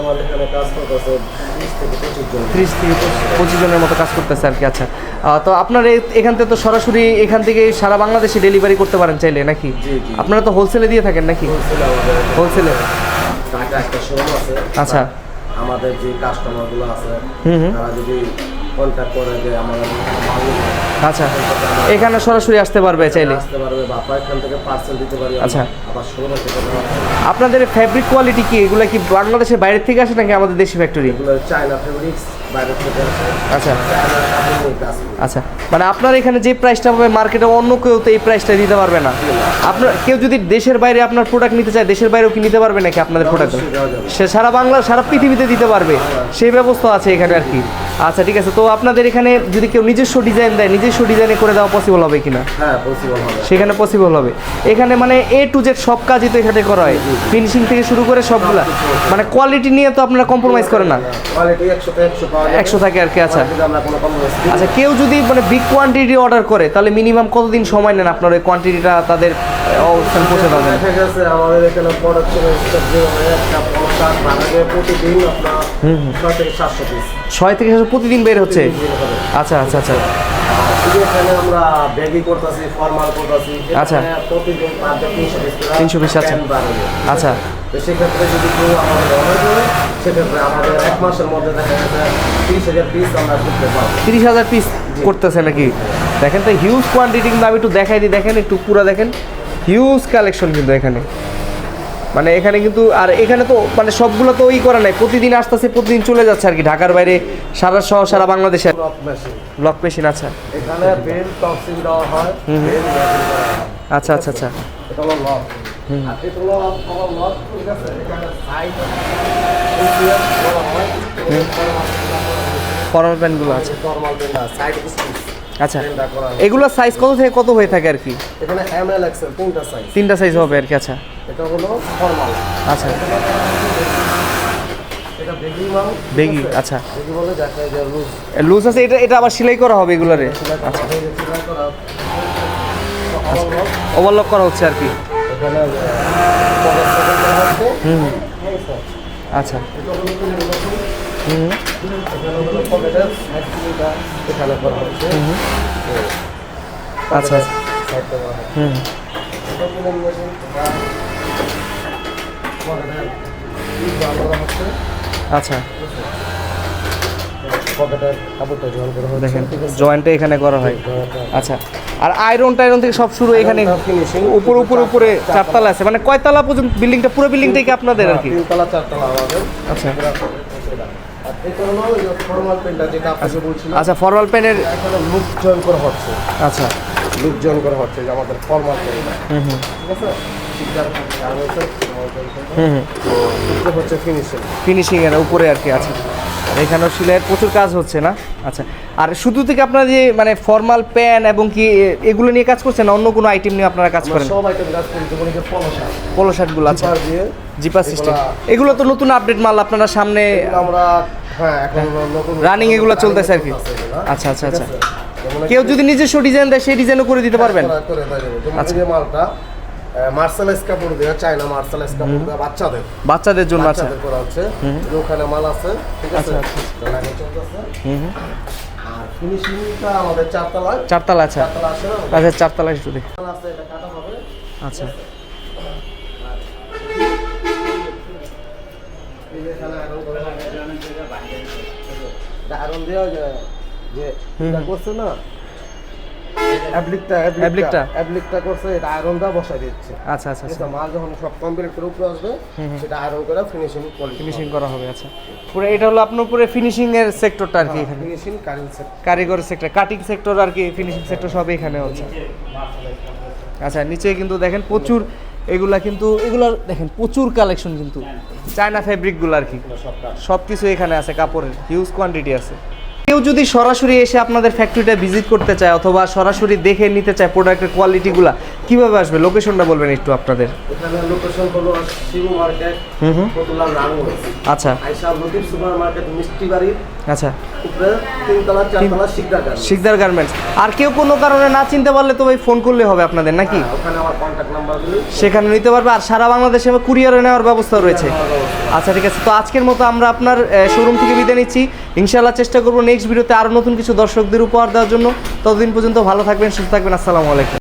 আমার এখানে কাজ করতেছে 30 থেকে 25 জনের মতো কাজ করতেছে আর কি। আচ্ছা, তো আপনার এখান থেকে তো সরাসরি এখান থেকে সারা বাংলাদেশে ডেলিভারি করতে পারেন চাইলে নাকি? জি। আপনারা তো হোলসেলে দিয়ে থাকেন নাকি? হোলসেলে। ঢাকা একটা শোরুম আছে। আচ্ছা, আমাদের যে কাস্টমারগুলো আছে তারা যদি কন্ট্যাক্ট করে যে আমাদের আচ্ছা, এখানে সরাসরি আসতে পারবে চাইলে? আসতে পারবে বা এখান থেকে পার্সেল দিতে পারি। আচ্ছা, আবার শোরুমে থেকে আপনাদের ফ্যাব্রিক কোয়ালিটি কি এগুলো কি বাংলাদেশের বাইরে থেকে আসে নাকি আমাদের দেশি ফ্যাক্টরি? এগুলো চায়না ফেব্রিক্স বাইরে থেকে আসে। আচ্ছা আচ্ছা, মানে আপনার এখানে যে প্রাইসটা পাবে মার্কেটে অন্য কেউ তো এই প্রাইসটা দিতে পারবে না। আপনার কেউ যদি দেশের বাইরে আপনার প্রোডাক্ট নিতে চায়, দেশের বাইরেও কি নিতে পারবে নাকি আপনাদের প্রোডাক্ট? সে সারা বাংলা সারা পৃথিবীতে দিতে পারবে, সেই ব্যবস্থা আছে এখানে আর কি। আচ্ছা, ঠিক আছে। তো আপনাদের এখানে যদি কেউ নিজস্ব ডিজাইন দেয়, নিজস্ব ডিজাইনে করে দেওয়া পসিবল হবে কিনা? হ্যাঁ, পসিবল হবে। সেখানে পসিবল হবে। এখানে মানে A to Z সব কাজই তো এখানে করা হয়, ফিনিশিং থেকে শুরু করে সবগুলা। মানে কোয়ালিটি নিয়ে তো আপনারা কম্প্রোমাইজ করেন না? কোয়ালিটি 100 তে 100 পাওয়া যায়। 100 থাকে আর কি। আচ্ছা আমরা কোনো কম্প্রোমাইজ করি না। আচ্ছা, কেউ যদি মানে বিগ কোয়ান্টিটি অর্ডার করে তাহলে মিনিমাম কতদিন সময় নেন আপনার ওই কোয়ান্টিটিটা তাদের অবস্থান পৌঁছে দেওয়ার জন্য? ঠিক আছে, আমাদের এখানে প্রোডাকশন স্টক যে একটা পোশাক বানাবে প্রতিদিন আপনার 6 থেকে 700 পিস। 6 থেকে 700 প্রতিদিন বের হচ্ছে? আচ্ছা আচ্ছা আচ্ছা। এখানে আমরা ব্যাগি করতেছি, ফর্মাল করতেছি। আচ্ছা, প্রতিদিন 300 পিস। আচ্ছা আচ্ছা, তো সেক্ষেত্রে যদি কেউ আমাদের অর্ডার করে সেক্ষেত্রে আমাদের 1 মাসের মধ্যে দেখা যাচ্ছে 30,000 পিস আমরা করতে পারবো। 30,000 পিস করতেছে নাকি? দেখেন তো হিউজ কোয়ান্টিটি, কিন্তু আমি একটু দেখাই দিই। দেখেন একটু পুরো দেখেন, হিউজ কালেকশন কিন্তু এখানে। মানে এখানে কিন্তু আর এখানে তো মানে সবগুলো তো ওই করা নাই, প্রতিদিন আসতেছে, প্রতিদিন চলে যাচ্ছে আর কি ঢাকার বাইরে সারা বাংলাদেশে। Block machine. আচ্ছা, এখানে বেল টক্সিন দেওয়া হয়। আচ্ছা আচ্ছা আচ্ছা, এটা হলো লক। আর এটা হলো আমার লক, ঠিক আছে? এখানে সাইড বলা হয় ফর্মাল প্যান্টগুলো। আছে ফর্মাল পেন না, সাইড স্টিচ। আচ্ছা, এগুলো সাইজ কত থেকে কত হয়ে থাকে আর কি? এখানে ML XL তিনটা সাইজ। তিনটা সাইজ হবে আর কি। আচ্ছা, এটা হলো ফর্মাল। আচ্ছা, এটা বেগি মাল। বেগি। আচ্ছা, বেগি বলে দেখা যায় লুজ। লুজ আছে। এটা আবার সেলাই করা হবে এগুলারে? আচ্ছা, সেলাই করা ওভারলক করা হচ্ছে আর কি। এখানে পকেট সেটিং করা হচ্ছে। আচ্ছা, এটা হলো এখানে হলো পকেটের সাইড ফিটিংটা এখানে করা হচ্ছে। আচ্ছা সাইড করা হচ্ছে। এটা হলো মেশিন পকেটের পিস বানানো হচ্ছে। আচ্ছা, পকেটের কাপড়টা জয়েন করা হচ্ছে। দেখেন জয়েন্টে এখানে করা হয়। আচ্ছা, আর আয়রন টাইরন থেকে সব শুরু এখানে ফিনিশিং উপরে 4 তলা আছে। মানে কয় তলা পর্যন্ত বিল্ডিংটা? পুরো বিল্ডিংটাই কি আপনাদের আর কি? 3 তলা 4 তলা আমাদের। আচ্ছা আর এটা হলো ফর্মাল পেনটা যেটা আপনাকে বলছিলাম। আচ্ছা, ফর্মাল প্যান্টের এখানে লুক জয়েন করা হচ্ছে। আচ্ছা, লুক জয়েন করা হচ্ছে যে আমাদের ফর্মাল পেন। ঠিক আছে? ঠিকঠাক আর হচ্ছে এটা হচ্ছে ফিনিশিং এর উপরে আর কি। আছে এখানেও সেলাইয়ের প্রচুর কাজ হচ্ছে না? আচ্ছা, আর শুধু থেকে আপনারা যে মানে ফর্মাল প্যান্ট এবং কি এগুলো নিয়ে কাজ করছেন না অন্য কোনো আইটেম নিয়ে আপনারা কাজ করেন? সব আইটেম কাজ করি, যেমন এই যে পোলো শার্টগুলো। আচ্ছা, দিয়ে জিপার সিস্টেম। এগুলো তো নতুন আপডেট মাল আপনারা সামনে আমরা এখন নতুন রানিং এগুলো চলতেছে আর কি। আচ্ছা আচ্ছা আচ্ছা, কেউ যদি নিজস্ব ডিজাইন দেয় সেই ডিজাইনও করে দিতে পারবেন? করে দেওয়া যাবে। যেমন এই যে মালটা মার্শালাইজ কাপড় দেওয়া, চায়না মার্শালাইজ কাপড় দেওয়া বাচ্চাদের জন্য। আচ্ছা, করা হচ্ছে। ওখানে মাল আছে, ঠিক আছে? লাগে চলতেছে। আর ফিনিশিংটা আমাদের 4 তলায়। 4 তলা। আচ্ছা আচ্ছা, 4 তলা একটু দেখি। আছে, এটা কাটা হবে। আচ্ছা, এই যে এখানে আয়রন করা হবে। আয়রন দেওয়া যায় যে এটা করছে না অ্যাপ্লিকটা করছে, এটা আয়রন দা বসাই দিচ্ছে। আচ্ছা আচ্ছা আচ্ছা, মাল যখন সব কমপ্লিট করে উপরে আসবে সেটা আয়রন করে ফিনিশিং করা হবে। আচ্ছা, পুরো এটা হলো আপনার উপরে ফিনিশিং এর সেক্টরটা আর কি এখানে? ফিনিশিং কারিগর সেক্টর, কাটিং সেক্টর আর কি, ফিনিশিং সেক্টর সব এখানে হচ্ছে। আচ্ছা, নিচে কিন্তু দেখেন প্রচুর এগুলা দেখেন প্রচুর কালেকশন কিন্তু চায়না ফেব্রিকগুলো আর কি। সব কিছু এখানে আছে, কাপড়ের হিউজ কোয়ান্টিটি আছে। কেউ যদি সরাসরি এসে আপনাদের ফ্যাক্টরিটা ভিজিট করতে চায় অথবা সরাসরি দেখে নিতে চায় প্রোডাক্টের কোয়ালিটিগুলো, কিভাবে আসবে লোকেশনটা বলবেন একটু আপনাদের। এখানে লোকেশন হলো শিবু মার্কেট, ফতুল্লা নারায়ণ। আচ্ছা আইসা লতিফ সুপার মার্কেট মিষ্টি বাড়ি আচ্ছা, উপরে 3 তলা 4 তলা শিকদার গার্মেন্টস। শিকদার গার্মেন্টস। আর কেউ কোনো কারণে না চিনতে পারলে তো ভাই ফোন করলে হবে আপনাদের নাকি? ওখানে আমার কন্ট্যাক্ট নাম্বার দিলে সেখানে নিতে পারবে। আর সারা বাংলাদেশে কুরিয়ারে নেওয়ার ব্যবস্থা রয়েছে। আচ্ছা ঠিক আছে, তো আজকের মতো আমরা আপনার শোরুম থেকে বিদায় নিচ্ছি। ইনশাআল্লাহ চেষ্টা করবো নেক্সট ভিডিওতে আরও নতুন কিছু দর্শকদের উপহার দেওয়ার জন্য। ততদিন পর্যন্ত ভালো থাকবেন, সুস্থ থাকবেন। আসসালামু আলাইকুম।